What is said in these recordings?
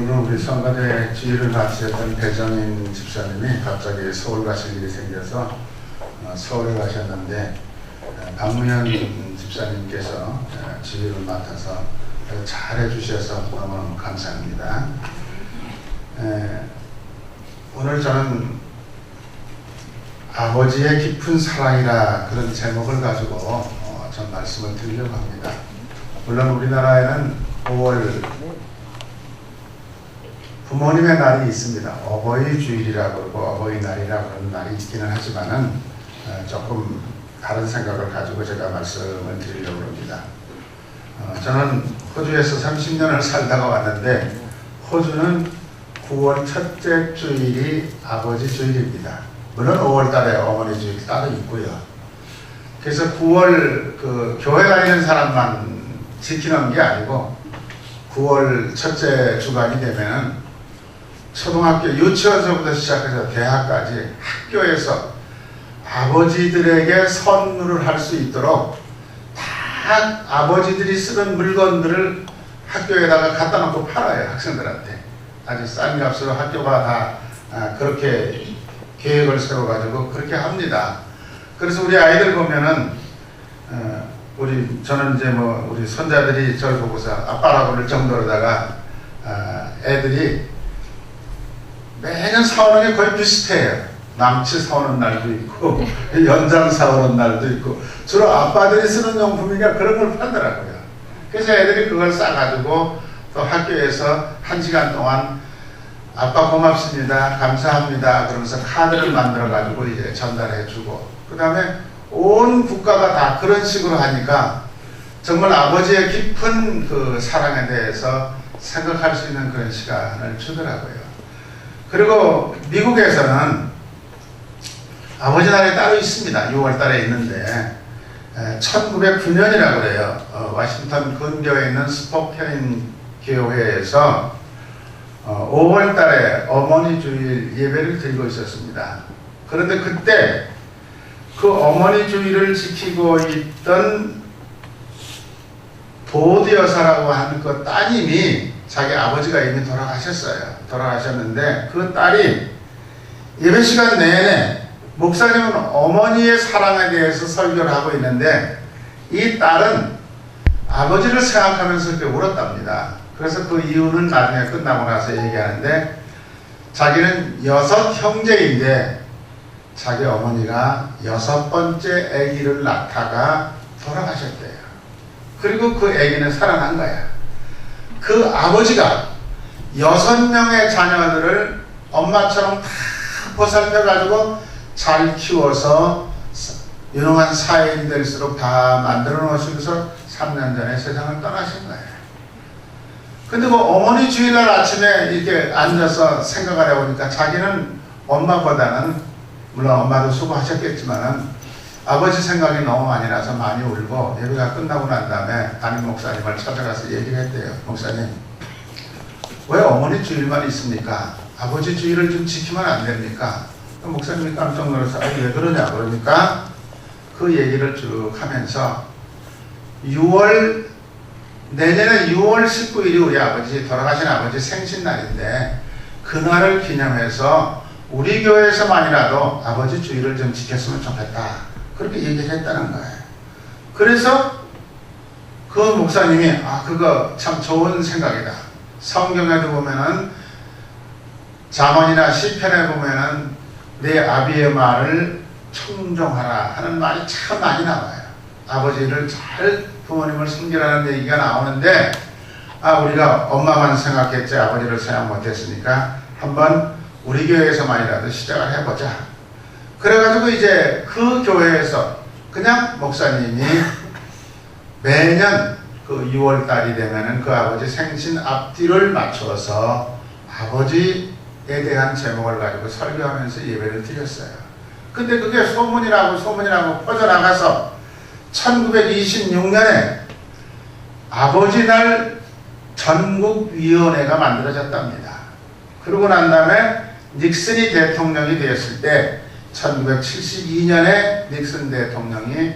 그리고 우리 성가대 주일을 마치셨던 배정인 집사님이 갑자기 서울 가실 일이 생겨서 서울에 가셨는데 박무현 집사님께서 주일을 맡아서 잘 해주셔서 너무너무 감사합니다. 오늘 저는 아버지의 깊은 사랑이라 그런 제목을 가지고 전 말씀을 드리려고 합니다. 물론 우리나라에는 5월 부모님의 날이 있습니다. 어버이 주일이라고 그러고 어버이날이라고 그러는 날이 있기는 하지만은 조금 다른 생각을 가지고 제가 말씀을 드리려고 합니다. 저는 호주에서 30년을 살다가 왔는데 호주는 9월 첫째 주일이 아버지 주일입니다. 물론 5월 달에 어머니 주일 따로 있고요. 그래서 9월 그 교회 다니는 사람만 지키는 게 아니고 9월 첫째 주간이 되면은 초등학교 유치원서부터 시작해서 대학까지 학교에서 아버지들에게 선물을 할 수 있도록 다 아버지들이 쓰는 물건들을 학교에다가 갖다 놓고 팔아요. 학생들한테. 아주 싼 값으로 학교가 다 그렇게 계획을 세워가지고 그렇게 합니다. 그래서 우리 아이들 보면은 저는 이제 뭐 우리 손자들이 저를 보고서 아빠라고 그럴 정도로다가 애들이 매년 사오는 게 거의 비슷해요. 망치 사오는 날도 있고 연장 사오는 날도 있고 주로 아빠들이 쓰는 용품이니까 그런 걸 팔더라고요. 그래서 애들이 그걸 싸가지고 또 학교에서 1시간 동안 아빠 고맙습니다, 감사합니다 그러면서 카드를 만들어 가지고 이제 전달해 주고, 그 다음에 온 국가가 다 그런 식으로 하니까 정말 아버지의 깊은 그 사랑에 대해서 생각할 수 있는 그런 시간을 주더라고요. 그리고 미국에서는 아버지 날이 따로 있습니다. 6월 달에 있는데 1909년이라고 그래요. 워싱턴 근교에 있는 스포케인 교회에서 5월 달에 어머니 주일 예배를 드리고 있었습니다. 그런데 그때 그 어머니 주일을 지키고 있던 보드 여사라고 하는 그 따님이 자기 아버지가 이미 돌아가셨어요. 돌아가셨는데 그 딸이 예배 시간 내내 목사님은 어머니의 사랑에 대해서 설교를 하고 있는데 이 딸은 아버지를 생각하면서 이렇게 울었답니다. 그래서 그 이유는 나중에 끝나고 나서 얘기하는데 자기는 6 형제인데 자기 어머니가 6번째 아기를 낳다가 돌아가셨대요. 그리고 그 아기는 살아난 거야. 그 아버지가 6명의 자녀들을 엄마처럼 다 보살펴가지고 잘 키워서 유능한 사회인 될수록 다 만들어 놓으시면서 3년 전에 세상을 떠나신 거예요. 근데 뭐 어머니 주일날 아침에 이렇게 앉아서 생각을 해보니까 자기는 엄마보다는, 물론 엄마도 수고하셨겠지만은 아버지 생각이 너무 많이 나서 많이 울고 예배가 끝나고 난 다음에 담임 목사님을 찾아가서 얘기를 했대요. 목사님, 왜 어머니 주일만 있습니까? 아버지 주일을 좀 지키면 안 됩니까? 목사님이 깜짝 놀라서 왜 그러냐 그러니까 그 얘기를 쭉 하면서 내년에 6월 19일이 우리 아버지, 돌아가신 아버지 생신날인데 그날을 기념해서 우리 교회에서만이라도 아버지 주일을 좀 지켰으면 좋겠다, 그렇게 얘기를 했다는 거예요. 그래서 그 목사님이 그거 참 좋은 생각이다. 성경에도 보면은 잠언이나 시편에 보면은 내 아비의 말을 청종하라 하는 말이 참 많이 나와요. 아버지를 잘, 부모님을 섬기라는 얘기가 나오는데 우리가 엄마만 생각했지 아버지를 생각 못했으니까 한번 우리 교회에서만이라도 시작을 해보자. 그래가지고 이제 그 교회에서 그냥 목사님이 매년 그 6월 달이 되면은 그 아버지 생신 앞뒤를 맞춰서 아버지에 대한 제목을 가지고 설교하면서 예배를 드렸어요. 근데 그게 소문이라고 퍼져나가서 1926년에 아버지 날 전국위원회가 만들어졌답니다. 그러고 난 다음에 닉슨이 대통령이 되었을 때 1972년에 닉슨 대통령이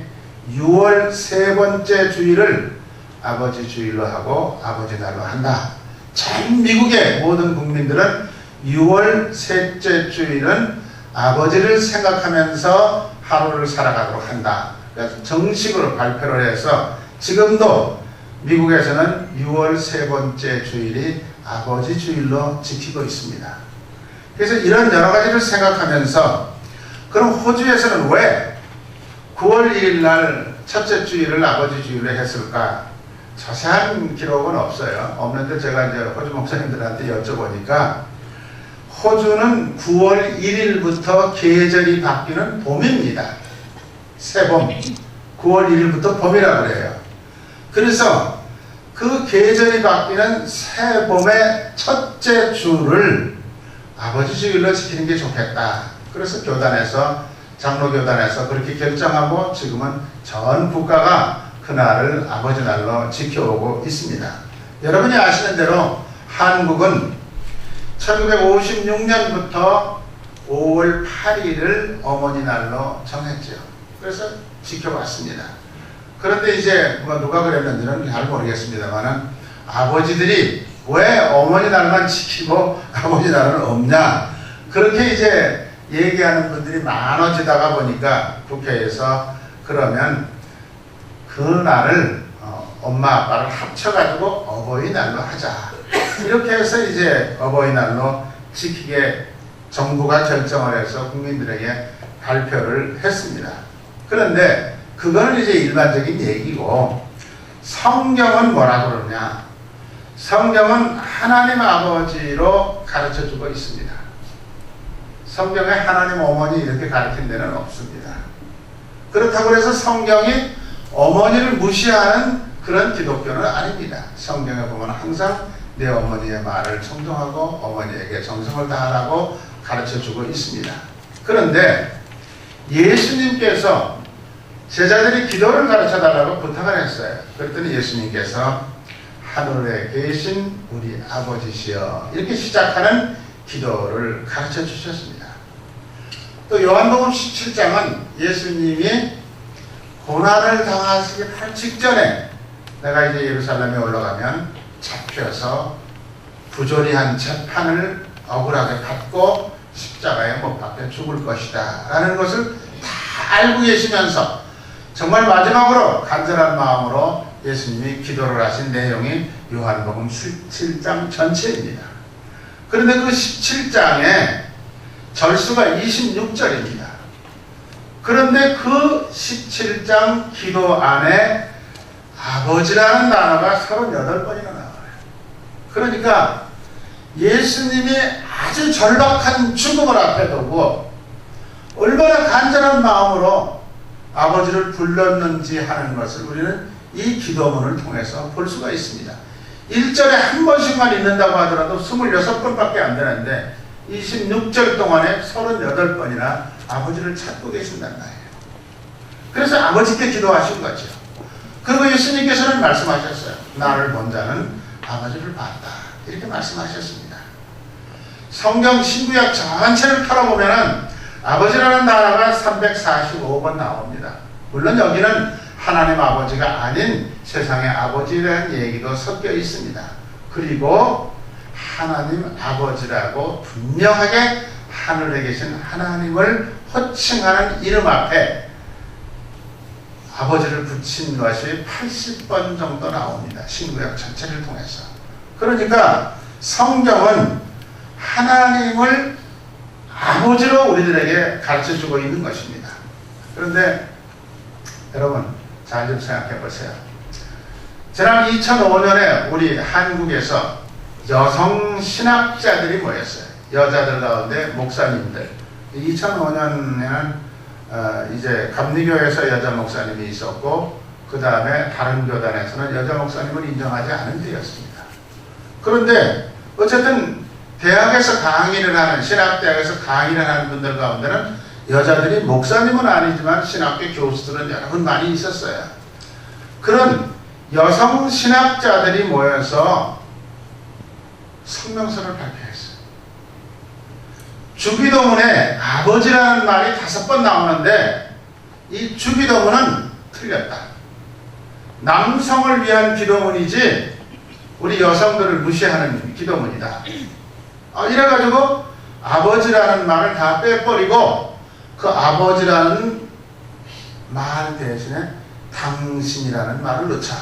6월 3번째 주일을 아버지 주일로 하고 아버지 날로 한다, 전 미국의 모든 국민들은 6월 셋째 주일은 아버지를 생각하면서 하루를 살아가도록 한다. 그래서 정식으로 발표를 해서 지금도 미국에서는 6월 세 번째 주일이 아버지 주일로 지키고 있습니다. 그래서 이런 여러 가지를 생각하면서 그럼 호주에서는 왜 9월 1일 날 첫째 주일을 아버지 주일로 했을까? 자세한 기록은 없어요. 없는데 제가 이제 호주 목사님들한테 여쭤보니까 호주는 9월 1일부터 계절이 바뀌는 봄입니다. 새봄. 9월 1일부터 봄이라고 그래요. 그래서 그 계절이 바뀌는 새봄의 첫째 주를 아버지 주일로 지키는 게 좋겠다. 그래서 교단에서 장로교단에서 그렇게 결정하고 지금은 전 국가가 그날을 아버지 날로 지켜오고 있습니다. 여러분이 아시는 대로 한국은 1956년부터 5월 8일을 어머니 날로 정했죠. 그래서 지켜왔습니다. 그런데 이제 누가 그랬는지는 잘 모르겠습니다만 아버지들이 왜 어머니 날만 지키고 아버지 날은 없냐 그렇게 이제 얘기하는 분들이 많아지다가 보니까 국회에서 그러면 그 날을 엄마 아빠를 합쳐가지고 어버이날로 하자 이렇게 해서 이제 어버이날로 지키게 정부가 결정을 해서 국민들에게 발표를 했습니다. 그런데 그거는 이제 일반적인 얘기고 성경은 뭐라고 그러냐? 성경은 하나님 아버지로 가르쳐주고 있습니다. 성경에 하나님 어머니 이렇게 가르친 데는 없습니다. 그렇다고 해서 성경이 어머니를 무시하는 그런 기독교는 아닙니다. 성경에 보면 항상 내 어머니의 말을 청종하고 어머니에게 정성을 다하라고 가르쳐주고 있습니다. 그런데 예수님께서 제자들이 기도를 가르쳐달라고 부탁을 했어요. 그랬더니 예수님께서 하늘에 계신 우리 아버지시여 이렇게 시작하는 기도를 가르쳐 주셨습니다. 또 요한복음 17장은 예수님이 고난을 당하시기 직전에 내가 이제 예루살렘에 올라가면 잡혀서 부조리한 재판을 억울하게 받고 십자가에 못 박혀 죽을 것이다 라는 것을 다 알고 계시면서 정말 마지막으로 간절한 마음으로 예수님이 기도를 하신 내용이 요한복음 17장 전체입니다. 그런데 그 17장에 절수가 26절입니다. 그런데 그 17장 기도 안에 아버지라는 단어가 38번이나 나와요. 그러니까 예수님이 아주 절박한 죽음을 앞에 두고 얼마나 간절한 마음으로 아버지를 불렀는지 하는 것을 우리는 이 기도문을 통해서 볼 수가 있습니다. 1절에 한 번씩만 읽는다고 하더라도 26번밖에 안 되는데 26절 동안에 38번이나 아버지를 찾고 계신단 말이에요. 그래서 아버지께 기도하신 거죠. 그리고 예수님께서는 말씀하셨어요. 나를 본 자는 아버지를 봤다. 이렇게 말씀하셨습니다. 성경 신구약 전체를 털어보면 아버지라는 단어가 345번 나옵니다. 물론 여기는 하나님 아버지가 아닌 세상의 아버지에 대한 얘기도 섞여 있습니다. 그리고 하나님 아버지라고 분명하게 하늘에 계신 하나님을 호칭하는 이름 앞에 아버지를 붙인 것이 80번 정도 나옵니다. 신구약 전체를 통해서. 그러니까 성경은 하나님을 아버지로 우리들에게 가르쳐주고 있는 것입니다. 그런데 여러분 잘 좀 생각해 보세요. 지난 2005년에 우리 한국에서 여성 신학자들이 모였어요. 여자들 가운데 목사님들. 2005년에는 이제 감리교에서 여자 목사님이 있었고 그 다음에 다른 교단에서는 여자 목사님을 인정하지 않은 때였습니다. 그런데 어쨌든 대학에서 강의를 하는 신학대학에서 강의를 하는 분들 가운데는 여자들이 목사님은 아니지만 신학교 교수들은 여러분 많이 있었어요. 그런 여성 신학자들이 모여서 성명서를 발표했어요. 주기도문에 아버지라는 말이 5번 나오는데 이 주기도문은 틀렸다. 남성을 위한 기도문이지 우리 여성들을 무시하는 기도문이다. 이래가지고 아버지라는 말을 다 빼버리고 그 아버지라는 말 대신에 당신이라는 말을 넣자.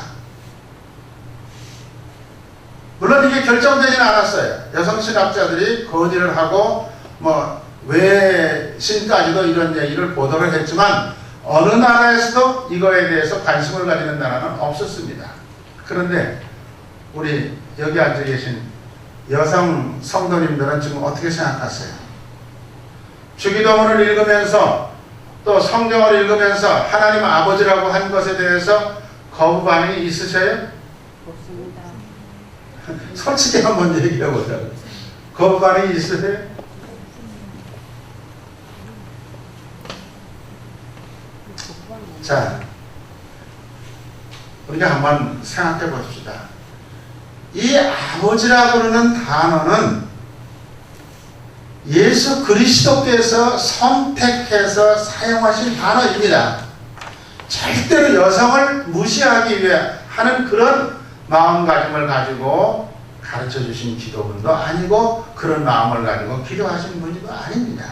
물론 이게 결정되지는 않았어요. 여성 신학자들이 거짓을 하고 외신까지도 이런 얘기를 보도를 했지만 어느 나라에서도 이거에 대해서 관심을 가지는 나라는 없었습니다. 그런데 우리 여기 앉아 계신 여성 성도님들은 지금 어떻게 생각하세요? 주기도문을 읽으면서 또 성경을 읽으면서 하나님 아버지라고 한 것에 대해서 거부 반응이 있으세요? 없습니다. 솔직히 한번 얘기해 보자고요. 거부 반응이 있으세요? 자, 우리가 한번 생각해 봅시다. 이 아버지라고 그러는 단어는 예수 그리스도께서 선택해서 사용하신 단어입니다. 절대로 여성을 무시하기 위해 하는 그런 마음가짐을 가지고 가르쳐 주신 기도문도 아니고 그런 마음을 가지고 기도하신 분도 아닙니다.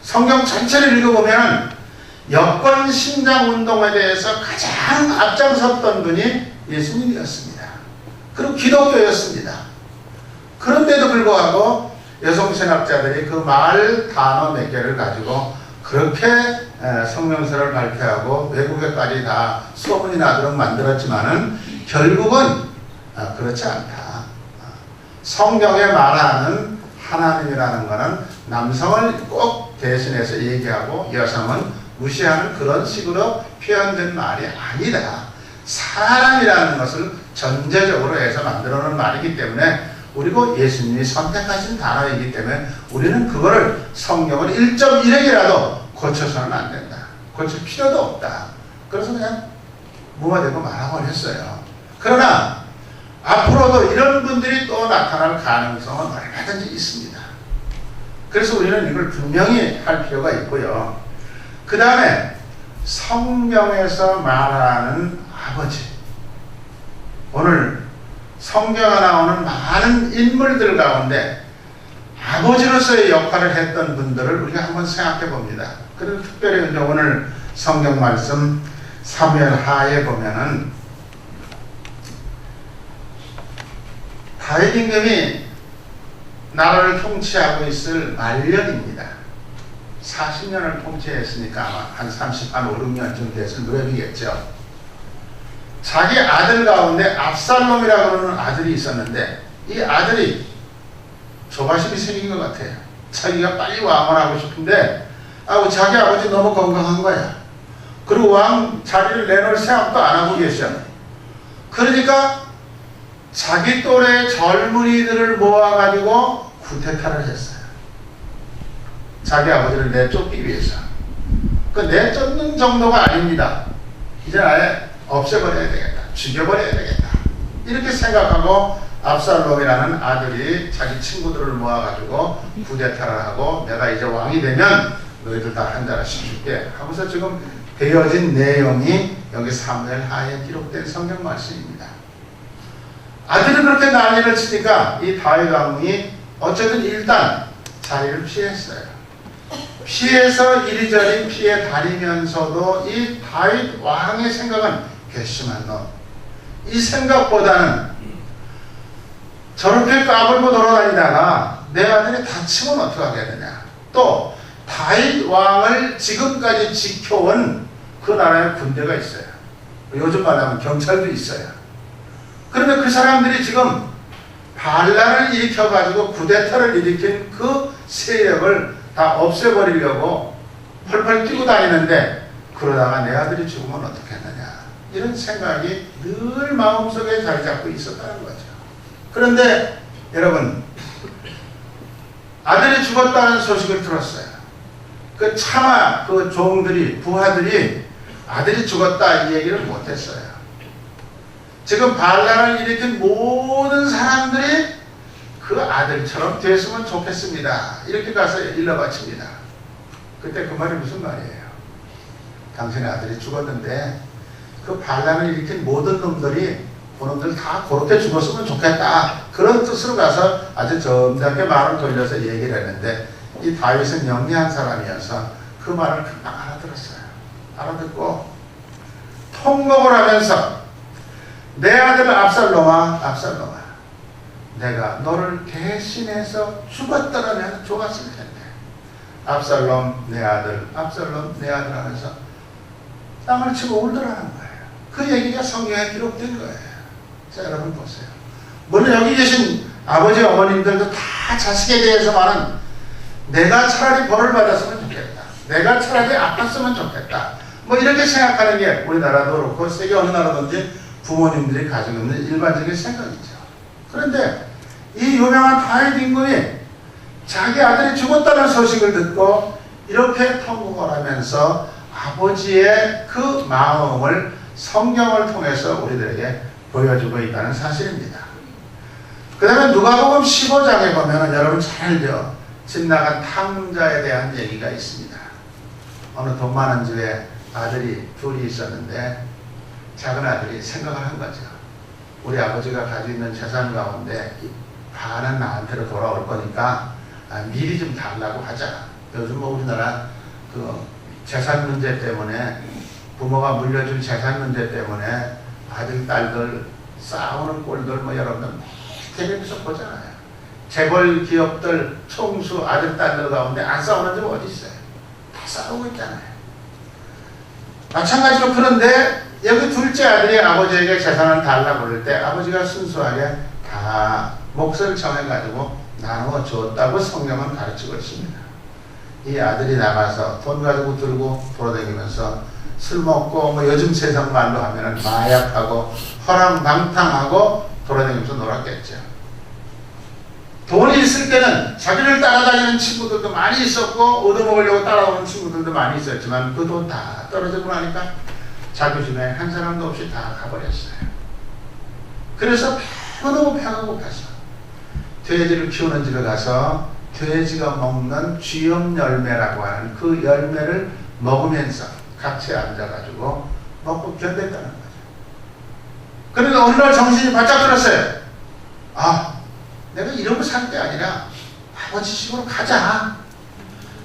성경 전체를 읽어보면 여권 신장 운동에 대해서 가장 앞장섰던 분이 예수님이었습니다. 그리고 기독교였습니다. 그런데도 불구하고 여성 신학자들이 그 말 단어 몇 개를 가지고 그렇게 성명서를 발표하고 외국에까지 다 소문이 나도록 만들었지만은 결국은 그렇지 않다. 성경에 말하는 하나님이라는 것은 남성을 꼭 대신해서 얘기하고 여성은 무시하는 그런 식으로 표현된 말이 아니다. 사람이라는 것을 전제적으로 해서 만들어 놓은 말이기 때문에 그리고 예수님이 선택하신 단어이기 때문에 우리는 그거를 성경을 1.1핵이라도 고쳐서는 안 된다. 고칠 필요도 없다. 그래서 그냥 무마되고 말아버렸어요. 그러나 앞으로도 이런 분들이 또 나타날 가능성은 얼마든지 있습니다. 그래서 우리는 이걸 분명히 할 필요가 있고요. 그 다음에 성경에서 말하는 아버지, 오늘 성경에 나오는 많은 인물들 가운데 아버지로서의 역할을 했던 분들을 우리가 한번 생각해 봅니다. 그리고 특별히 이제 오늘 성경 말씀 사무엘 하에 보면은 다윗 임금이 나라를 통치하고 있을 말년입니다. 40년을 통치했으니까 아마 한 5, 6년쯤 됐을 무렵이겠죠. 자기 아들 가운데 압살롬이라고 하는 아들이 있었는데 이 아들이 조바심이 생긴 것 같아요. 자기가 빨리 왕을 하고 싶은데 자기 아버지 너무 건강한 거야. 그리고 왕 자리를 내놓을 생각도 안 하고 계셔. 그러니까 자기 또래 젊은이들을 모아가지고 쿠데타를 했어요. 자기 아버지를 내쫓기 위해서. 그 내쫓는 정도가 아닙니다. 이제 아예 없애버려야 되겠다. 죽여버려야 되겠다. 이렇게 생각하고 압살롬이라는 아들이 자기 친구들을 모아가지고 쿠데타를 하고 내가 이제 왕이 되면 너희들 다 한 자씩 줄게 하면서 지금 되어진 내용이 여기 사무엘 하에 기록된 성경 말씀입니다. 아들이 그렇게 난리를 치니까 이 다윗 왕이 어쨌든 일단 자리를 피했어요. 피해서 이리저리 피해 다니면서도 이 다윗 왕의 생각은 괘씸한 놈. 이 생각보다는 저렇게 까불고 돌아다니다가 내 아들이 다치면 어떡하게 되냐. 또 다윗 왕을 지금까지 지켜온 그 나라의 군대가 있어요. 요즘 말하면 경찰도 있어요. 그런데 그 사람들이 지금 반란을 일으켜가지고 쿠데타를 일으킨 그 세력을 다 없애버리려고 펄펄 뛰고 다니는데 그러다가 내 아들이 죽으면 어떻겠느냐 이런 생각이 늘 마음속에 자리 잡고 있었다는 거죠. 그런데 여러분 아들이 죽었다는 소식을 들었어요. 그 차마 그 종들이 부하들이 아들이 죽었다 이 얘기를 못했어요. 지금 반란을 일으킨 모든 사람들이 그 아들처럼 됐으면 좋겠습니다. 이렇게 가서 일러 바칩니다. 그때 그 말이 무슨 말이에요? 당신의 아들이 죽었는데 그 반란을 일으킨 모든 놈들이 그놈들 다 그렇게 죽었으면 좋겠다. 그런 뜻으로 가서 아주 점잖게 말을 돌려서 얘기를 했는데 이 다윗은 영리한 사람이어서 그 말을 금방 알아들었어요. 알아듣고 통곡을 하면서 내 아들 압살롬아, 압살롬아, 내가 너를 대신해서 죽었더라면 좋았을 텐데. 압살롬 내 아들, 압살롬 내 아들 하면서 땅을 치고 울더라는 거예요. 그 얘기가 성경에 기록된 거예요. 자, 여러분 보세요. 물론 여기 계신 아버지 어머님들도 다 자식에 대해서만은 내가 차라리 벌을 받았으면 좋겠다, 내가 차라리 아팠으면 좋겠다, 뭐 이렇게 생각하는 게 우리나라도 그렇고 세계 어느 나라든지 부모님들이 가지고 있는 일반적인 생각이죠. 그런데 이 유명한 다윗 임금이 자기 아들이 죽었다는 소식을 듣고 이렇게 통곡을 하면서 아버지의 그 마음을 성경을 통해서 우리들에게 보여주고 있다는 사실입니다. 그 다음에 누가복음 15장에 보면 여러분 잘 알죠? 집 나간 탕자에 대한 얘기가 있습니다. 어느 돈 많은 집에 아들이 둘이 있었는데 작은 아들이 생각을 한 거죠. 우리 아버지가 가지고 있는 재산 가운데 반은 나한테로 돌아올 거니까 미리 좀 달라고 하자. 요즘 뭐 우리나라 그 재산 문제 때문에 부모가 물려준 재산 문제 때문에 아들 딸들 싸우는 꼴들 뭐 여러분들 텔레비전 보잖아요. 재벌 기업들 총수 아들 딸들 가운데 안 싸우는 집 어디 있어요? 다 싸우고 있잖아요. 마찬가지로 그런데 여기 둘째 아들이 아버지에게 재산을 달라고 그럴 때 아버지가 순수하게 다 몫을 정해가지고 나누어 줬다고 성경은 가르치고 있습니다. 이 아들이 나가서 돈 가지고 들고 돌아다니면서 술 먹고 뭐 요즘 세상 말로 하면은 마약하고 허랑방탕하고 돌아다니면서 놀았겠죠. 돈이 있을 때는 자기를 따라다니는 친구들도 많이 있었고 얻어먹으려고 따라오는 친구들도 많이 있었지만 그 돈 다 떨어지고 나니까 자기 중에 한 사람도 없이 다 가버렸어요. 그래서 너무 배가 고파서 돼지를 키우는 집에 가서 돼지가 먹는 쥐염 열매라고 하는 그 열매를 먹으면서 같이 앉아가지고 먹고 견뎠다는 거죠. 그러니까 어느 날 정신이 바짝 들었어요. 아, 내가 이런 거 살 게 아니라 아버지 집으로 가자.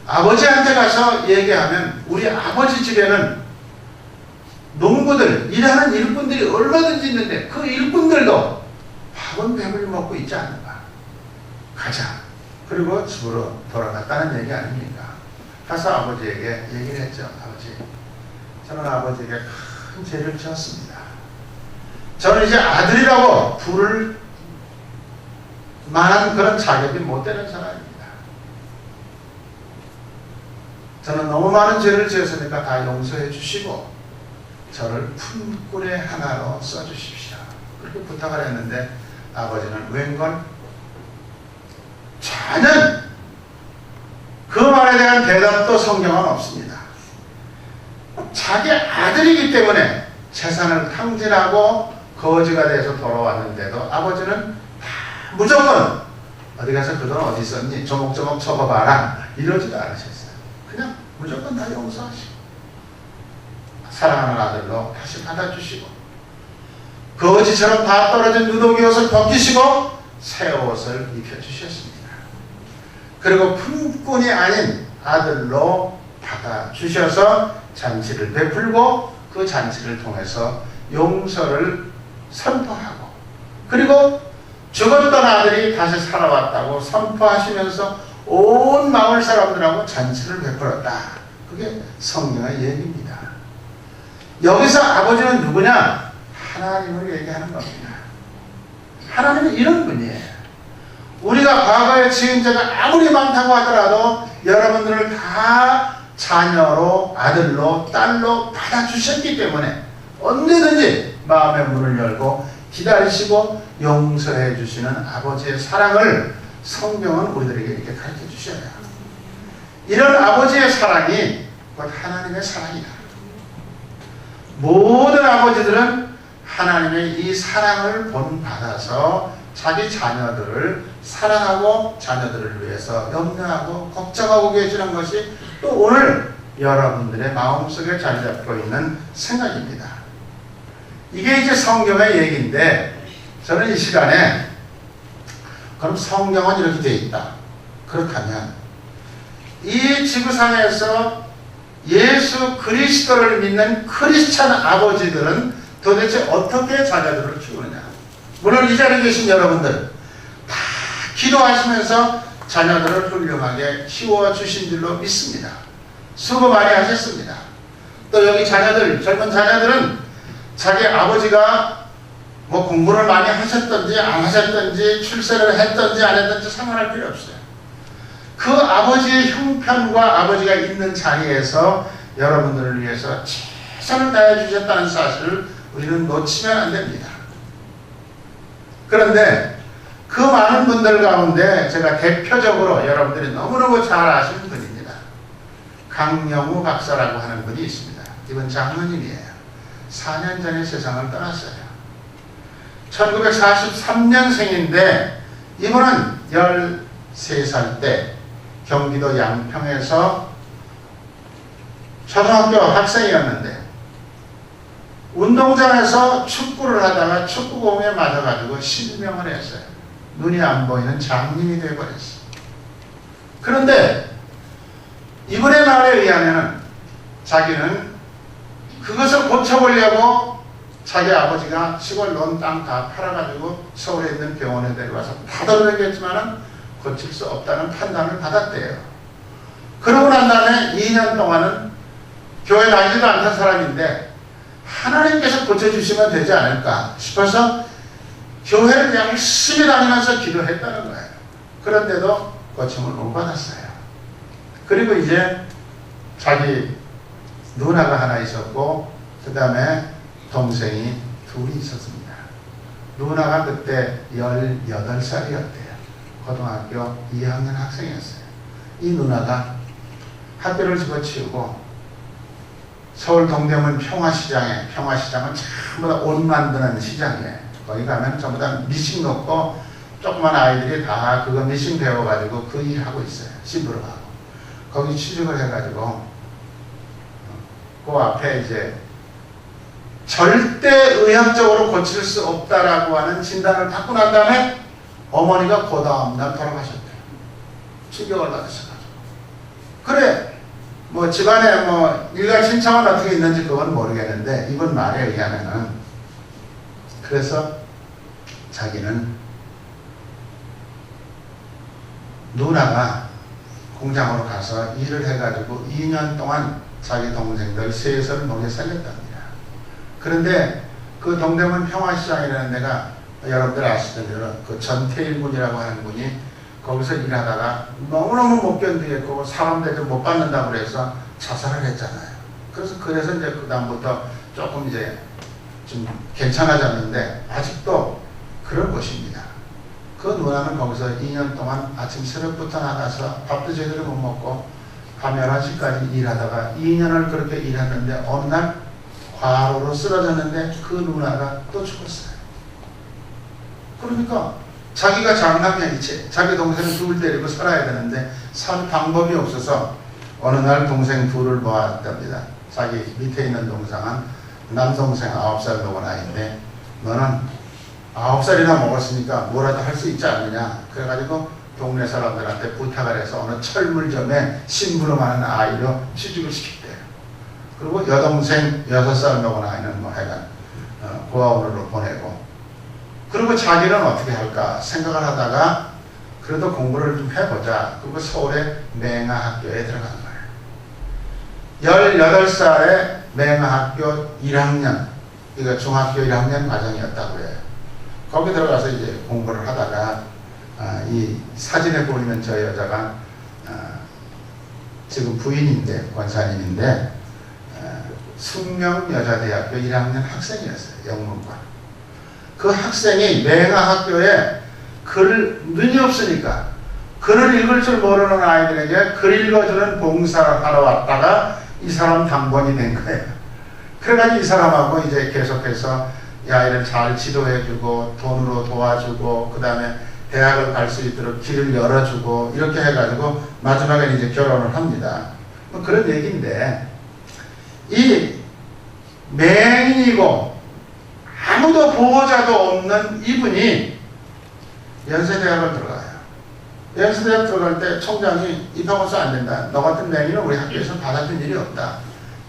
아버지한테 가서 얘기하면 우리 아버지 집에는 농부들, 일하는 일꾼들이 얼마든지 있는데 그 일꾼들도 밥은 배불리 먹고 있지 않는가. 가자. 그리고 집으로 돌아갔다는 얘기 아닙니까? 가서 아버지에게 얘기를 했죠. 아버지, 저는 아버지에게 큰 죄를 지었습니다. 저는 이제 아들이라고 부를 만한 그런 자격이 못 되는 사람입니다. 저는 너무 많은 죄를 지었으니까 다 용서해 주시고 저를 품꾼의 하나로 써주십시오. 그렇게 부탁을 했는데 아버지는 웬걸 전혀 그 말에 대한 대답도 성경은 없습니다. 자기 아들이기 때문에 재산을 탕진하고 거지가 돼서 돌아왔는데도 아버지는 다 무조건 어디 가서 그 돈 어디 있었니? 조목조목 쳐봐봐라. 이러지도 않으셨어요. 그냥 무조건 다 용서하시고 사랑하는 아들로 다시 받아주시고 거지처럼 다 떨어진 누더기 옷을 벗기시고 새 옷을 입혀주셨습니다. 그리고 품꾼이 아닌 아들로 받아주셔서 잔치를 베풀고 그 잔치를 통해서 용서를 선포하고 그리고 죽었던 아들이 다시 살아왔다고 선포하시면서 온 마을 사람들하고 잔치를 베풀었다. 그게 성경의 얘기입니다. 여기서 아버지는 누구냐? 하나님을 얘기하는 겁니다. 하나님은 이런 분이에요. 우리가 과거에 지은 죄가 아무리 많다고 하더라도 여러분들을 다 자녀로, 아들로, 딸로 받아주셨기 때문에 언제든지 마음의 문을 열고 기다리시고 용서해 주시는 아버지의 사랑을 성경은 우리들에게 이렇게 가르쳐 주셔요. 이런 아버지의 사랑이 곧 하나님의 사랑이다. 모든 아버지들은 하나님의 이 사랑을 본받아서 자기 자녀들을 사랑하고 자녀들을 위해서 염려하고 걱정하고 계시는 것이 또 오늘 여러분들의 마음속에 자리 잡고 있는 생각입니다. 이게 이제 성경의 얘기인데, 저는 이 시간에 그럼 성경은 이렇게 되어 있다. 그렇다면 이 지구상에서 예수 그리스도를 믿는 크리스찬 아버지들은 도대체 어떻게 자녀들을 키우느냐. 물론 이 자리에 계신 여러분들 다 기도하시면서 자녀들을 훌륭하게 키워주신 줄로 믿습니다. 수고 많이 하셨습니다. 또 여기 자녀들, 젊은 자녀들은 자기 아버지가 뭐 공부를 많이 하셨든지 안 하셨든지 출세를 했든지 안 했든지 상관할 필요 없어요. 그 아버지의 형편과 아버지가 있는 자리에서 여러분들을 위해서 최선을 다해 주셨다는 사실을 우리는 놓치면 안 됩니다. 그런데 그 많은 분들 가운데 제가 대표적으로 여러분들이 너무너무 잘 아시는 분입니다. 강영우 박사라고 하는 분이 있습니다. 이분 장로님이에요. 4년 전에 세상을 떠났어요. 1943년생인데 이분은 13살 때 경기도 양평에서 초등학교 학생이었는데 운동장에서 축구를 하다가 축구공에 맞아가지고 실명을 했어요. 눈이 안 보이는 장님이 되어버렸어요. 그런데 이분의 말에 의하면 자기는 그것을 고쳐보려고 자기 아버지가 시골 논 땅 다 팔아가지고 서울에 있는 병원에 데려와서 다 돌아다녔지만 고칠 수 없다는 판단을 받았대요. 그러고 난 다음에 2년 동안은 교회 다니지도 않던 사람인데 하나님께서 고쳐주시면 되지 않을까 싶어서 교회를 그냥 열심히 다니면서 기도했다는 거예요. 그런데도 고침을 못 받았어요. 그리고 이제 자기 누나가 하나 있었고 그 다음에 동생이 둘이 있었습니다. 누나가 그때 18살이었대요. 고등학교 2학년 학생이었어요. 이 누나가 학교를 집어치우고 서울 동대문 평화시장에, 평화시장은 전부 다 옷 만드는 시장이에요. 거기 가면 전부 다 미싱 놓고 조그만 아이들이 다 그거 미싱 배워가지고 그 일 하고 있어요. 심부름 하고. 거기 취직을 해가지고 그 앞에 이제 절대 의학적으로 고칠 수 없다라고 하는 진단을 받고 난 다음에 어머니가 그 다음날 돌아가셨대요. 충격을 받으셔가지고. 그래 뭐 집안에 뭐 일가 친척은 어떻게 있는지 그건 모르겠는데 이분 말에 의하면은 그래서 자기는 누나가 공장으로 가서 일을 해가지고 2년 동안 자기 동생들 셋을 먹여 살렸답니다. 그런데 그 동대문 평화시장이라는 데가 여러분들 아시던 대로 그 전태일 군이라고 하는 분이 거기서 일하다가 너무너무 못 견디겠고 사람 대접 못 받는다고 그래서 자살을 했잖아요. 그래서 이제 그 다음부터 조금 이제 좀 괜찮아졌는데 아직도 그런 곳입니다. 그 누나는 거기서 2년 동안 아침 새벽부터 나가서 밥도 제대로 못 먹고 밤 11시까지 일하다가 2년을 그렇게 일했는데 어느 날 과로로 쓰러졌는데 그 누나가 또 죽었어요. 그러니까 자기가 장남이지 자기 동생 둘 데리고 살아야 되는데 살 방법이 없어서 어느 날 동생 둘을 모았답니다. 자기 밑에 있는 동생은 남동생 9살 먹은 아이인데 너는 9살이나 먹었으니까 뭐라도 할 수 있지 않느냐. 그래가지고 동네 사람들한테 부탁을 해서 어느 철물점에 심부름하는 아이로 취직을 시켰대요. 그리고 여동생 6살 먹은 아이는 뭐 하여간 고아원으로 보내고 그리고 자기는 어떻게 할까 생각을 하다가 그래도 공부를 좀 해보자. 그리고 서울의 맹아학교에 들어간 거예요. 18살에 맹아학교 1학년, 이거 중학교 1학년 과정이었다고 해요. 거기 들어가서 이제 공부를 하다가 이 사진에 보이는 저 여자가 지금 부인인데 권사님인데 숙명여자대학교 1학년 학생이었어요. 영문과. 그 학생이 맹아학교에 눈이 없으니까 글을 읽을 줄 모르는 아이들에게 글 읽어주는 봉사를 하러 왔다가 이 사람 당번이 된 거예요. 그래가지고 이 사람하고 이제 계속해서 이 아이를 잘 지도해주고 돈으로 도와주고 그 다음에 대학을 갈 수 있도록 길을 열어주고 이렇게 해가지고 마지막에 이제 결혼을 합니다. 뭐 그런 얘기인데 이 맹인이고 아무도 보호자도 없는 이분이 연세대학을 들어가요. 연세대학 들어갈 때 총장이 입학원서 안 된다. 너 같은 맹인은 우리 학교에서 받아준 일이 없다.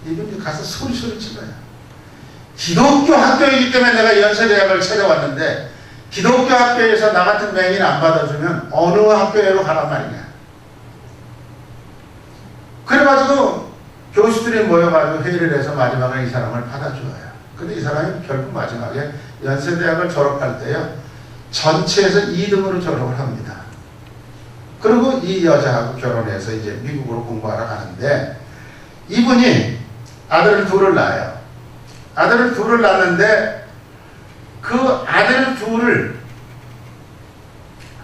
이분이 가서 소리소리 질러요. 기독교 학교이기 때문에 내가 연세대학을 찾아왔는데 기독교 학교에서 나 같은 맹인 안 받아주면 어느 학교로 가란 말이냐. 그래가지고 교수들이 모여가지고 회의를 해서 마지막에 이 사람을 받아줘요. 근데 이 사람이 결국 마지막에 연세대학을 졸업할 때요, 전체에서 2등으로 졸업을 합니다. 그리고 이 여자하고 결혼해서 이제 미국으로 공부하러 가는데, 이분이 아들을 둘을 낳아요. 아들을 둘을 낳는데 그 아들 둘을,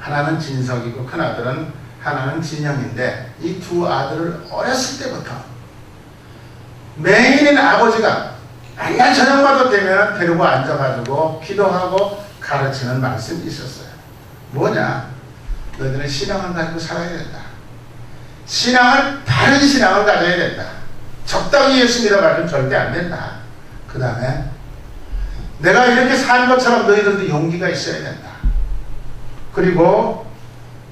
하나는 진석이고 큰 아들은 하나는 진영인데, 이 두 아들을 어렸을 때부터 맹인인 아버지가 맨날 저녁마다 되면 데리고 앉아가지고 기도하고 가르치는 말씀이 있었어요. 뭐냐? 너희들은 신앙을 가지고 살아야 된다. 신앙을, 바른 신앙을 가져야 된다. 적당히 예수 믿어가지고 절대 안 된다. 그 다음에 내가 이렇게 산 것처럼 너희들도 용기가 있어야 된다. 그리고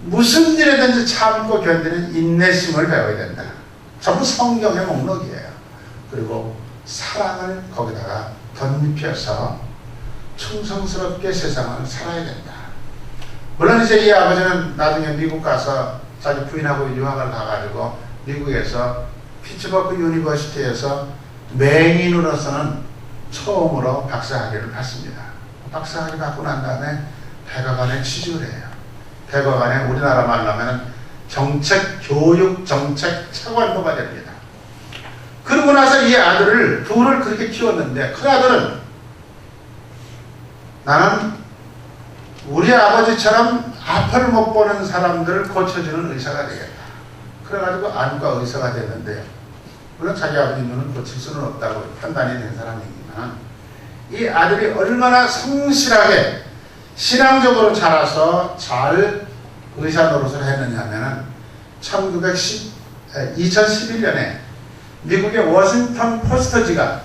무슨 일이든지 참고 견디는 인내심을 배워야 된다. 전부 성경의 목록이에요. 그리고 사랑을 거기다가 덧입혀서 충성스럽게 세상을 살아야 된다. 물론 이제 이 아버지는 나중에 미국 가서 자기 부인하고 유학을 가가지고 미국에서 피츠버그 유니버시티에서 맹인으로서는 처음으로 박사학위를 받습니다. 박사학위 받고 난 다음에 백악관에 취직을 해요. 백악관에 우리나라 말로 하면 정책, 교육, 정책 차관보가 됩니다. 그러고 나서 이 아들을 둘을 그렇게 키웠는데, 큰 아들은 나는 우리 아버지처럼 아파를 못 보는 사람들을 고쳐주는 의사가 되겠다. 그래가지고 안과 의사가 됐는데, 물론 자기 아버지 눈은 고칠 수는 없다고 판단이 된 사람이지만, 이 아들이 얼마나 성실하게 신앙적으로 자라서 잘 의사 노릇을 했느냐 하면은 2011년에 미국의 워싱턴 포스터지가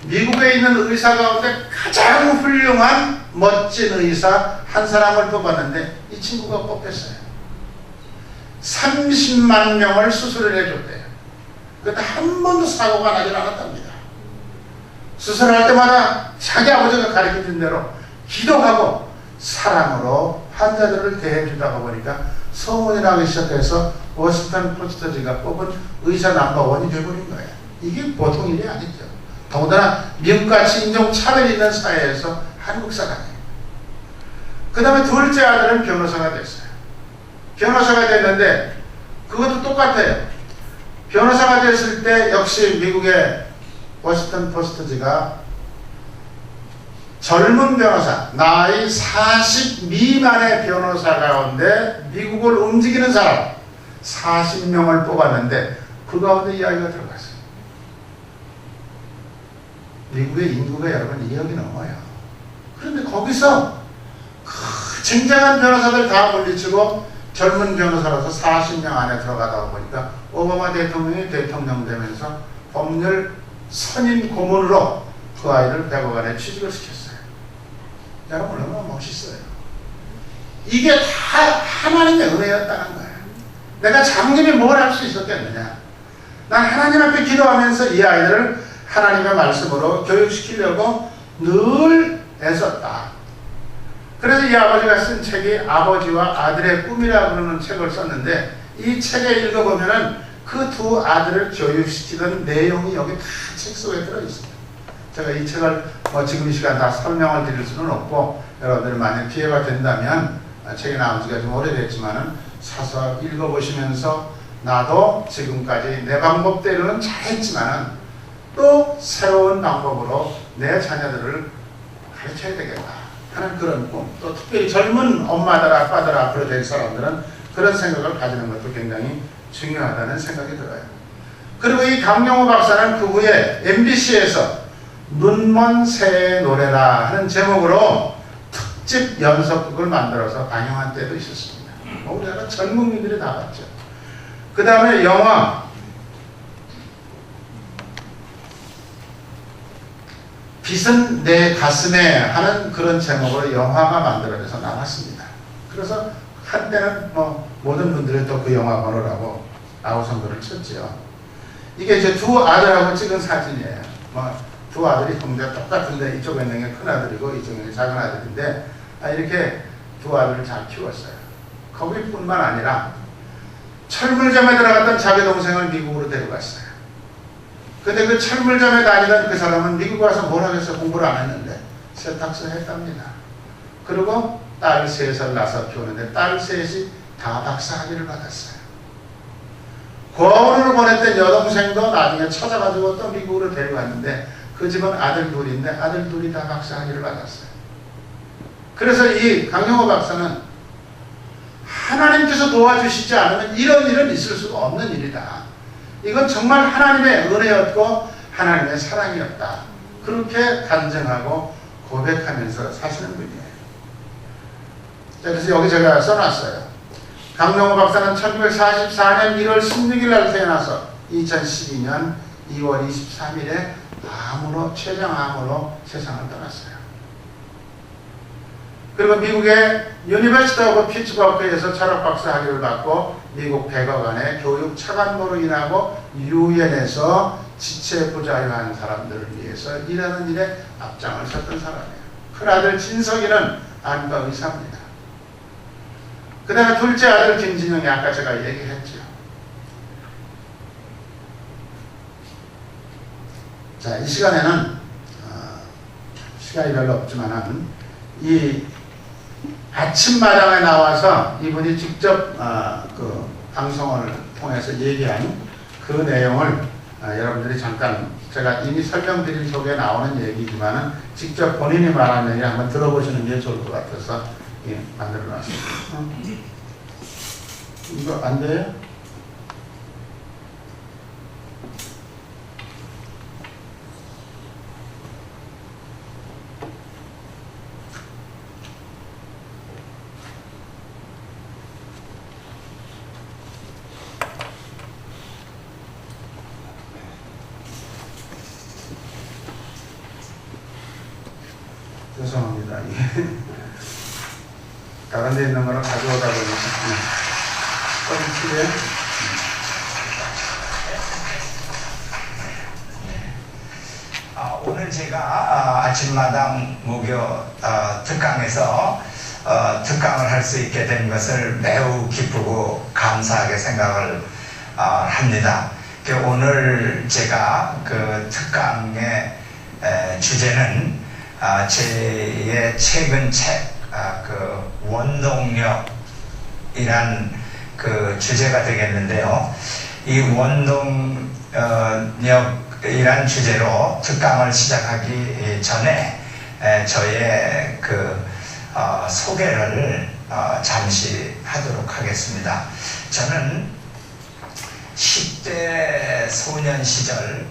미국에 있는 의사 가운데 가장 훌륭한 멋진 의사 한 사람을 뽑았는데 이 친구가 뽑혔어요. 30만 명을 수술을 해줬대요. 그런데 한 번도 사고가 나질 않았답니다. 수술할 때마다 자기 아버지가 가르쳐준 대로 기도하고 사랑으로 환자들을 대해주다가 보니까 소문이 나기 시작해서 워싱턴 포스터지가 뽑은 의사 넘버원이 되어버린 거예요. 이게 보통 일이 아니죠. 더군다나 미국같이 인종차별이 있는 사회에서 한국 사람이에요. 그 다음에 둘째 아들은 변호사가 됐어요. 변호사가 됐는데 그것도 똑같아요. 변호사가 됐을 때 역시 미국의 워싱턴 포스터지가 젊은 변호사, 나이 40 미만의 변호사 가운데 미국을 움직이는 사람 40명을 뽑았는데 그 가운데 이 아이가 들어갔어요. 미국의 인구가 여러분 2억이 넘어요. 그런데 거기서 그 쟁쟁한 변호사들 다 물리치고 젊은 변호사로서 40명 안에 들어가다 보니까 오바마 대통령이 대통령 되면서 법률 선임 고문으로 그 아이를 백악관에 취직을 시켰어요. 여러분 얼마나 멋있어요. 이게 다 하나님의 은혜였다는 거예요. 내가 장님이 뭘 할 수 있었겠느냐. 난 하나님 앞에 기도하면서 이 아이들을 하나님의 말씀으로 교육시키려고 늘 애썼다. 그래서 이 아버지가 쓴 책이 아버지와 아들의 꿈이라고 그러는 책을 썼는데, 이 책에 읽어보면은 그 두 아들을 교육시키던 내용이 여기 다 책 속에 들어있습니다. 제가 이 책을 지금 이 시간 다 설명을 드릴 수는 없고, 여러분들이 만약 기회가 된다면, 책이 나온 지가 좀 오래됐지만은 사서 읽어보시면서 나도 지금까지 내 방법대로는 잘했지만은 또 새로운 방법으로 내 자녀들을 가르쳐야 되겠다 하는 그런 꿈, 또 특별히 젊은 엄마들, 아빠들 앞으로 될 사람들은 그런 생각을 가지는 것도 굉장히 중요하다는 생각이 들어요. 그리고 이 강영호 박사는 그 후에 MBC에서 눈먼 새의 노래라 하는 제목으로 특집 연속극을 만들어서 방영한 때도 있었습니다. 우리나라 전 국민들이 다 봤죠. 그 다음에 영화 빛은 내 가슴에 하는 그런 제목으로 영화가 만들어져서 나왔습니다. 그래서 한때는 뭐 모든 분들이 또 그 영화 보느라고 아우성들을 쳤죠. 이게 제 두 아들하고 찍은 사진이에요. 뭐 두 아들이 형제 똑같은데 이쪽에 있는 게 큰 아들이고 이쪽에 있는 게 작은 아들인데 이렇게 두 아들을 잘 키웠어요. 거기뿐만 아니라 철물점에 들어갔던 자기 동생을 미국으로 데려갔어요. 근데 그 철물점에 다니던 그 사람은 미국 와서 뭘 하겠어요? 공부를 안 했는데 세탁소 했답니다. 그리고 딸 셋을 낳아서 키우는데 딸 셋이 다 박사학위를 받았어요. 고아원으로 보냈던 여동생도 나중에 찾아가지고 또 미국으로 데려갔는데 그 집은 아들 둘인데 아들 둘이 다 박사학위를 받았어요. 그래서 이 강영호 박사는 하나님께서 도와주시지 않으면 이런 일은 있을 수가 없는 일이다. 이건 정말 하나님의 은혜였고 하나님의 사랑이었다. 그렇게 간증하고 고백하면서 사시는 분이에요. 그래서 여기 제가 써놨어요. 강영호 박사는 1944년 1월 16일 날 태어나서 2012년 2월 23일에 췌장암으로 세상을 떠났어요. 그리고 미국의 유니버시티 오브 피츠버그에서 철학 박사 학위를 받고 미국 백악관의 교육 차관보로 일하고 유엔에서 지체 부자유한 사람들을 위해서 일하는 일에 앞장을 섰던 사람이에요. 큰 아들 진석이는 안과 의사입니다. 그 다음에 둘째 아들 김진영이 아까 제가 얘기했죠. 자, 이 시간에는 시간이 별로 없지만은 이 아침마당에 나와서 이분이 직접 그 방송을 통해서 얘기한 그 내용을 여러분들이 잠깐 제가 이미 설명드린 속에 나오는 얘기지만은 직접 본인이 말하는 얘기 한번 들어보시는 게 좋을 것 같아서 만들어 놨습니다. 이거 안 돼요? 죄송합니다. 다른 데 있는 거를 가져오다 보니까 좀 필요해요? 오늘 제가 아침마당 무교 특강에서 특강을 할 수 있게 된 것을 매우 기쁘고 감사하게 생각을 합니다. 오늘 제가 그 특강의 주제는 제 최근 책 그 원동력이란 그 주제가 되겠는데요. 이 원동력이란 주제로 특강을 시작하기 전에 저의 그 소개를 잠시 하도록 하겠습니다. 저는 10대 소년 시절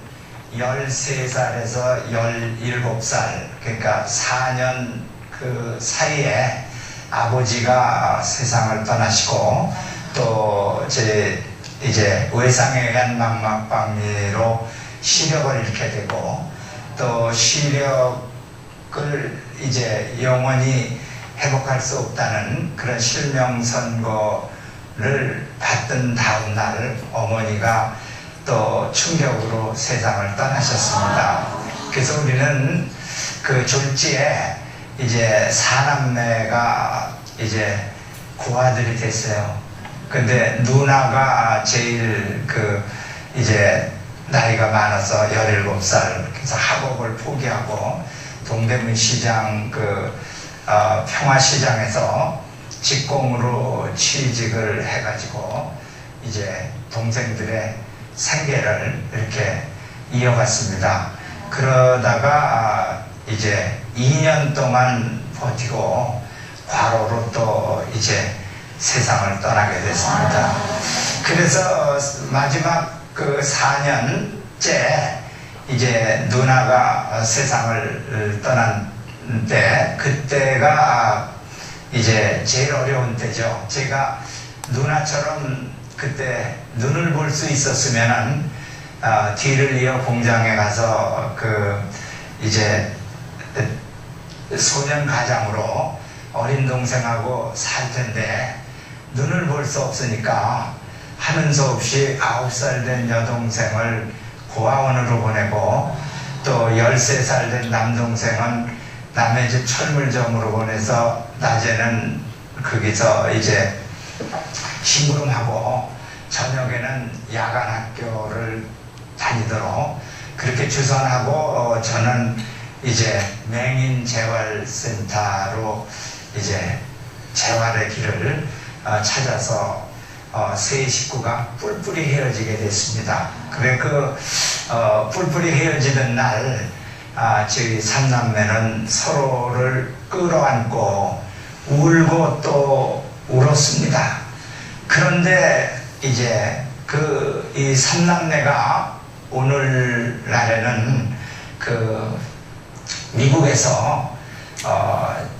13살에서 17살, 그러니까 4년 그 사이에 아버지가 세상을 떠나시고 또 이제 외상에 의한 망막박리로 시력을 잃게 되고 또 시력을 이제 영원히 회복할 수 없다는 그런 실명 선고를 받던 다음 날 어머니가 또 충격으로 세상을 떠나셨습니다. 그래서 우리는 그 졸지에 이제 사남매가 이제 고아들이 됐어요. 근데 누나가 제일 이제 나이가 많아서 17살, 그래서 학업을 포기하고 동대문 시장 평화시장에서 직공으로 취직을 해가지고 이제 동생들의 생계를 이렇게 이어갔습니다. 그러다가 이제 2년 동안 버티고 과로로 또 이제 세상을 떠나게 됐습니다. 그래서 마지막 그 4년째 이제 누나가 세상을 떠난 때, 그때가 이제 제일 어려운 때죠. 제가 누나처럼 그때 눈을 볼 수 있었으면은 뒤를 이어 공장에 가서 이제 소년 가장으로 어린 동생하고 살 텐데 눈을 볼 수 없으니까 하는 수 없이 9살 된 여동생을 고아원으로 보내고 또 13살 된 남동생은 남의 집 철물점으로 보내서 낮에는 거기서 이제 심부름하고 저녁에는 야간 학교를 다니도록 그렇게 주선하고 저는 이제 맹인 재활센터로 이제 재활의 길을 찾아서 세 식구가 뿔뿔이 헤어지게 됐습니다. 그래 뿔뿔이 헤어지는 날 저희 삼남매는 서로를 끌어안고 울고 또 울었습니다. 그런데 이제 이 삼남매가 오늘날에는 미국에서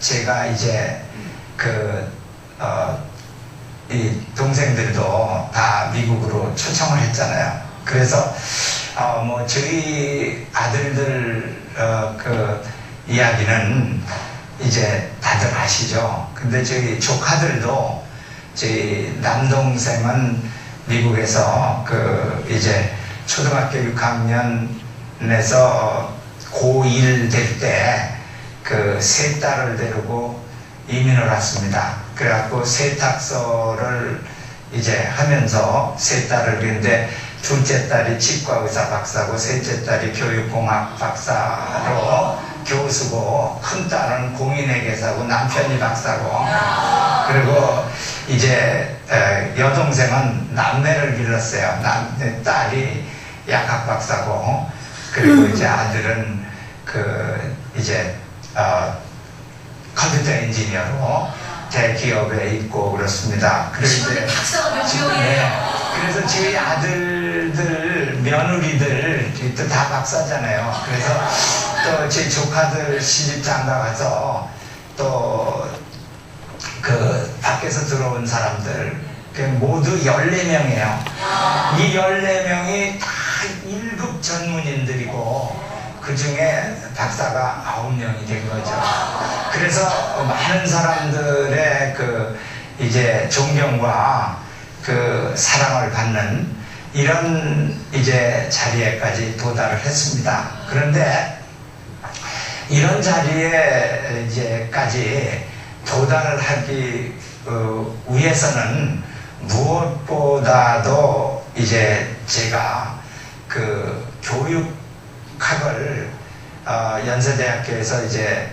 제가 이제 이 동생들도 다 미국으로 초청을 했잖아요. 그래서 뭐 저희 아들들 이야기는 이제 다들 아시죠. 근데 저희 조카들도 저희 남동생은 미국에서 이제 초등학교 6학년에서 고1 될 때 세 딸을 데리고 이민을 왔습니다. 그래갖고 세탁소를 이제 하면서 세 딸을, 그런데 둘째 딸이 치과의사 박사고 셋째 딸이 교육공학 박사로 교수고 큰 딸은 공인회계사고 남편이 박사고, 그리고 이제 여동생은 남매를 길렀어요. 딸이 약학 박사고, 그리고 이제 아들은 이제 컴퓨터 엔지니어로 대기업에 있고 그렇습니다. 그런데 그래서 저희 아들들, 며느리들 또 다 박사잖아요. 그래서 또 제 조카들 시집 장가 가서 또 밖에서 들어온 사람들 모두 14명이에요. 이 14명이 다 1급 전문인들이고 그 중에 박사가 9명이 된 거죠. 그래서 많은 사람들의 이제 존경과 사랑을 받는 이런 이제 자리에까지 도달을 했습니다. 그런데 이런 자리에 이제까지 도달을 하기 위해서는 무엇보다도 이제 제가 교육학을 연세대학교에서 이제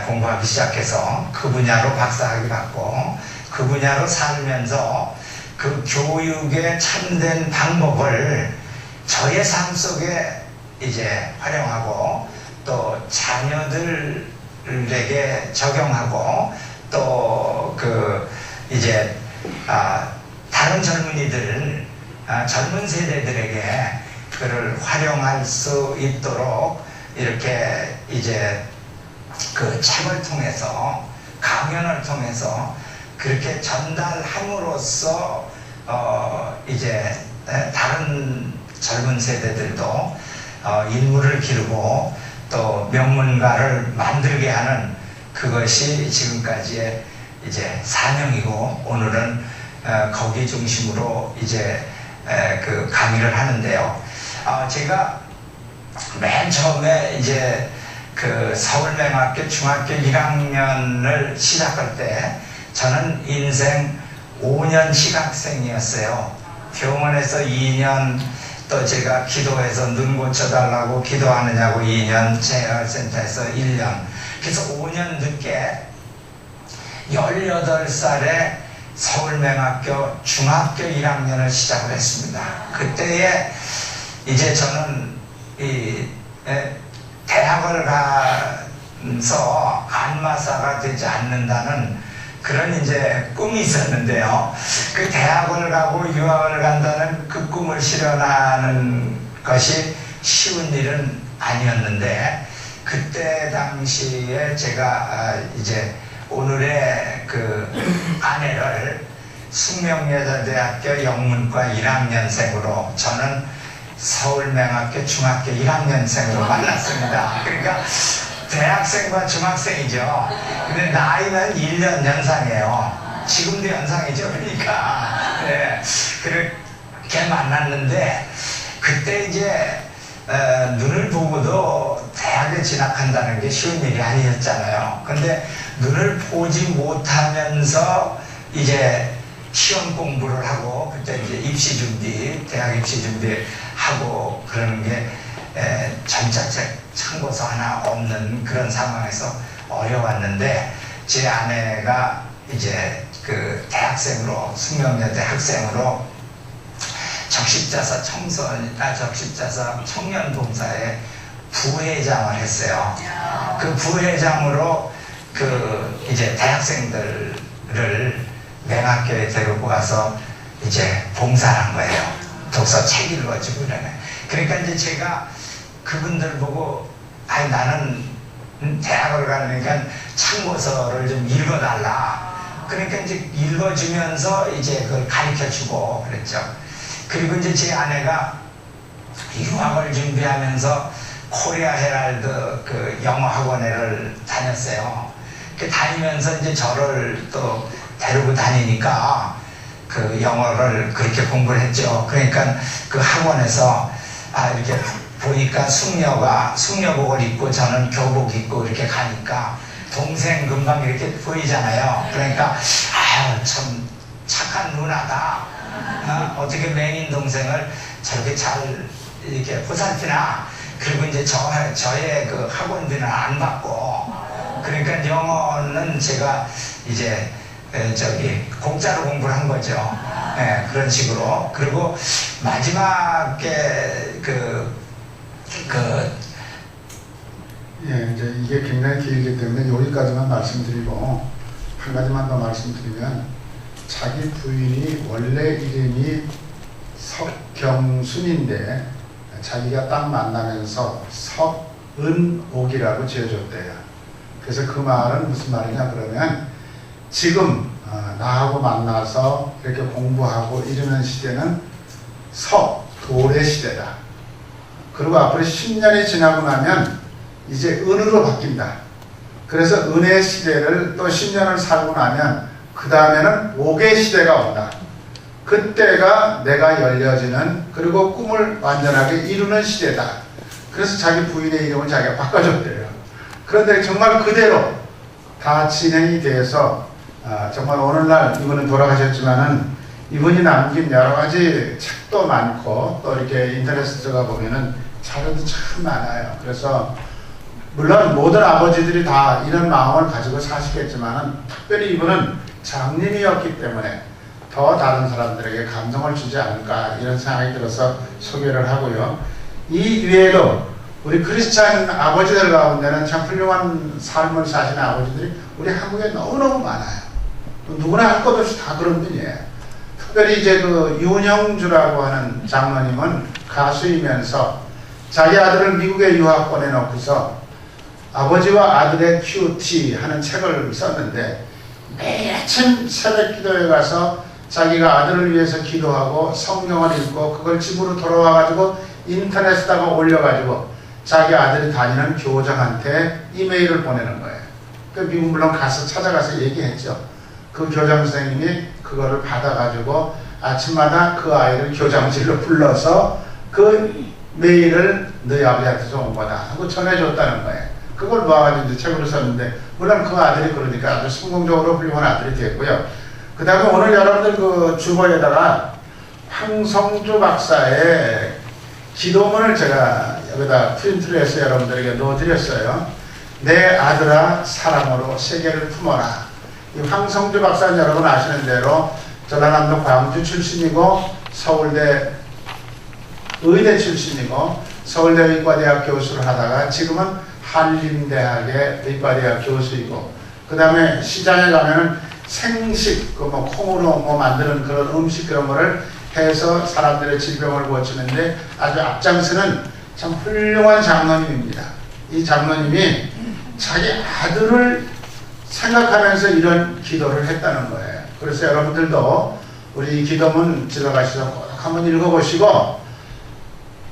공부하기 시작해서 그 분야로 박사학위 받고 그 분야로 살면서 그 교육의 참된 방법을 저의 삶 속에 이제 활용하고 또 자녀들에게 적용하고 또 이제 다른 젊은이들, 젊은 세대들에게 그를 활용할 수 있도록 이렇게 이제 책을 통해서 강연을 통해서 그렇게 전달함으로써 이제 다른 젊은 세대들도 인물을 기르고 또 명문가를 만들게 하는 그것이 지금까지의 이제 사명이고 오늘은 거기 중심으로 이제 강의를 하는데요. 제가 맨 처음에 이제 서울맹학교 중학교 1학년을 시작할 때 저는 인생 5년 시각생이었어요. 병원에서 2년, 또 제가 기도해서 눈 고쳐달라고 기도하느냐고 2년, 재활센터에서 1년. 그래서 5년 늦게 18살에 서울맹학교 중학교 1학년을 시작을 했습니다. 그때에 이제 저는 대학을 가서 안마사가 되지 않는다는 그런 이제 꿈이 있었는데요. 그 대학을 가고 유학을 간다는 그 꿈을 실현하는 것이 쉬운 일은 아니었는데 그때 당시에 제가 이제 오늘의 아내를 숙명여자대학교 영문과 1학년생으로 저는 서울맹학교 중학교 1학년생으로 만났습니다. 그러니까 대학생과 중학생이죠. 근데 나이는 1년 연상이에요. 지금도 연상이죠. 그러니까. 네. 그렇게 만났는데, 그때 이제, 눈을 보고도 대학에 진학한다는 게 쉬운 일이 아니었잖아요. 근데 눈을 보지 못하면서 이제 시험 공부를 하고, 그때 이제 입시 준비, 대학 입시 준비하고 그러는 게 전자책 참고서 하나 없는 그런 상황에서 어려웠는데, 제 아내가 이제 그 대학생으로, 숙명여대 학생으로 적십자사 적십자사 청년봉사에 부회장을 했어요. 그 부회장으로 그 이제 대학생들을 맹학교에 데리고 가서 이제 봉사를 한 거예요. 독서 책 읽어주고 이러네. 그러니까 이제 제가 그분들 보고, 아니 나는 대학을 가려니까 참고서를 좀 읽어달라. 그러니까 이제 읽어주면서 이제 그걸 가르쳐주고 그랬죠. 그리고 이제 제 아내가 유학을 준비하면서 코리아 헤랄드 그 영어 학원회를 다녔어요. 그 다니면서 이제 저를 또 데리고 다니니까 그 영어를 그렇게 공부를 했죠. 그러니까 그 학원에서 이렇게 보니까 숙녀복을 입고 저는 교복 입고 이렇게 가니까 동생 금방 이렇게 보이잖아요. 그러니까 참 착한 누나다. 어떻게 맹인 동생을 저렇게 잘 이렇게 보살피나. 그리고 이제 저의 그 학원비는 안 받고, 그러니까 영어는 제가 이제 공짜로 공부를 한 거죠. 네, 그런 식으로. 그리고 마지막에 예, 이제 이게 굉장히 길기 때문에 여기까지만 말씀드리고, 한 가지만 더 말씀드리면, 자기 부인이 원래 이름이 석경순인데 자기가 딱 만나면서 석은옥이라고 지어줬대요. 그래서 그 말은 무슨 말이냐 그러면, 지금 나하고 만나서 이렇게 공부하고 이러는 시대는 돌의 시대다. 그리고 앞으로 10년이 지나고 나면 이제 은으로 바뀐다. 그래서 은의 시대를 또 10년을 살고 나면 그 다음에는 옥의 시대가 온다. 그때가 내가 열려지는, 그리고 꿈을 완전하게 이루는 시대다. 그래서 자기 부인의 이름을 자기가 바꿔줬대요. 그런데 정말 그대로 다 진행이 돼서 정말 오늘날 이분은 돌아가셨지만은 이분이 남긴 여러 가지 책도 많고, 또 이렇게 인터넷에 들어가 보면은 자료도 참 많아요. 그래서 물론 모든 아버지들이 다 이런 마음을 가지고 사시겠지만은 특별히 이분은 장님이었기 때문에 더 다른 사람들에게 감동을 주지 않을까, 이런 생각이 들어서 소개를 하고요. 이 외에도 우리 크리스찬 아버지들 가운데는 참 훌륭한 삶을 사시는 아버지들이 우리 한국에 너무너무 많아요. 누구나 할 것 없이 다 그런 분이에요. 특별히 이제 그 윤형주라고 하는 장로님은 가수이면서 자기 아들을 미국에 유학 보내놓고서 아버지와 아들의 큐티 하는 책을 썼는데, 매일 아침 새벽 기도에 가서 자기가 아들을 위해서 기도하고 성경을 읽고 그걸 집으로 돌아와가지고 인터넷에다가 올려가지고 자기 아들이 다니는 교장한테 이메일을 보내는 거예요. 그 미국 물론 가서 찾아가서 얘기했죠. 그 교장 선생님이 그거를 받아가지고 아침마다 그 아이를 교장실로 불러서 그 메일을 너희 아버지한테서 온 거다 하고 전해줬다는 거예요. 그걸 모아가지고 이제 책으로 썼는데, 물론 그 아들이 그러니까 아주 성공적으로 훌륭한 아들이 됐고요. 그 다음에 오늘 여러분들 그 주보에다가 황성주 박사의 기도문을 제가 여기다 프린트를 해서 여러분들에게 넣어드렸어요. 내 아들아 사랑으로 세계를 품어라. 이 황성주 박사는 여러분 아시는 대로 전라남도 광주 출신이고, 서울대 의대 출신이고, 서울대 의과대학 교수를 하다가 지금은 한림대학의 의과대학 교수이고, 그 다음에 시장에 가면은 생식, 콩으로 만드는 그런 음식 그런 거를 해서 사람들의 질병을 고치는데 아주 앞장서는 참 훌륭한 장로님입니다. 이 장로님이 자기 아들을 생각하면서 이런 기도를 했다는 거예요. 그래서 여러분들도 우리 이 기도문 들어가셔서 꼭 한번 읽어보시고,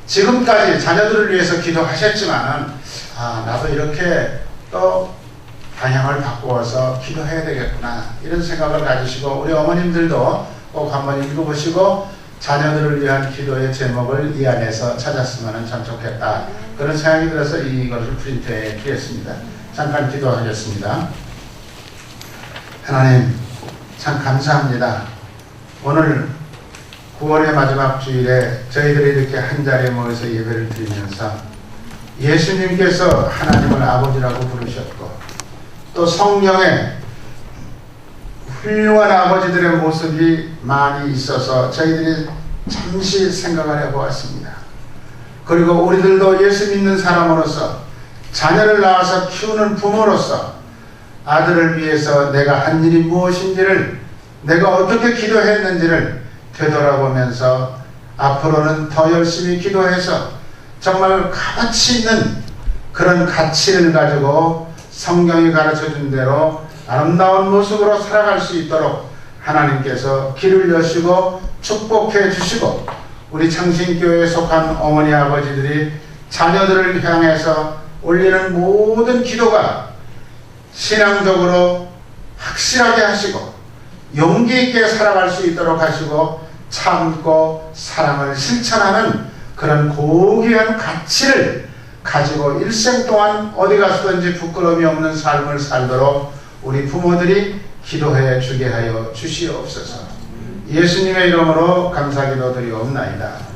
지금까지 자녀들을 위해서 기도하셨지만은 나도 이렇게 또 방향을 바꾸어서 기도해야 되겠구나, 이런 생각을 가지시고 우리 어머님들도 꼭 한번 읽어보시고 자녀들을 위한 기도의 제목을 이 안에서 찾았으면 참 좋겠다, 그런 생각이 들어서 이것을 프린트해 드렸습니다. 잠깐 기도하겠습니다. 하나님, 참 감사합니다. 오늘 9월의 마지막 주일에 저희들이 이렇게 한자리에 모여서 예배를 드리면서 예수님께서 하나님을 아버지라고 부르셨고 또 성령의 훌륭한 아버지들의 모습이 많이 있어서 저희들이 잠시 생각을 해보았습니다. 그리고 우리들도 예수 믿는 사람으로서 자녀를 낳아서 키우는 부모로서 아들을 위해서 내가 한 일이 무엇인지를, 내가 어떻게 기도했는지를 되돌아보면서 앞으로는 더 열심히 기도해서 정말 가치 있는 그런 가치를 가지고 성경이 가르쳐준 대로 아름다운 모습으로 살아갈 수 있도록 하나님께서 길을 여시고 축복해 주시고 우리 창신교회에 속한 어머니 아버지들이 자녀들을 향해서 올리는 모든 기도가 신앙적으로 확실하게 하시고 용기 있게 살아갈 수 있도록 하시고 참고 사랑을 실천하는 그런 고귀한 가치를 가지고 일생 동안 어디 가서든지 부끄러움이 없는 삶을 살도록 우리 부모들이 기도해 주게 하여 주시옵소서. 예수님의 이름으로 감사기도 드리옵나이다.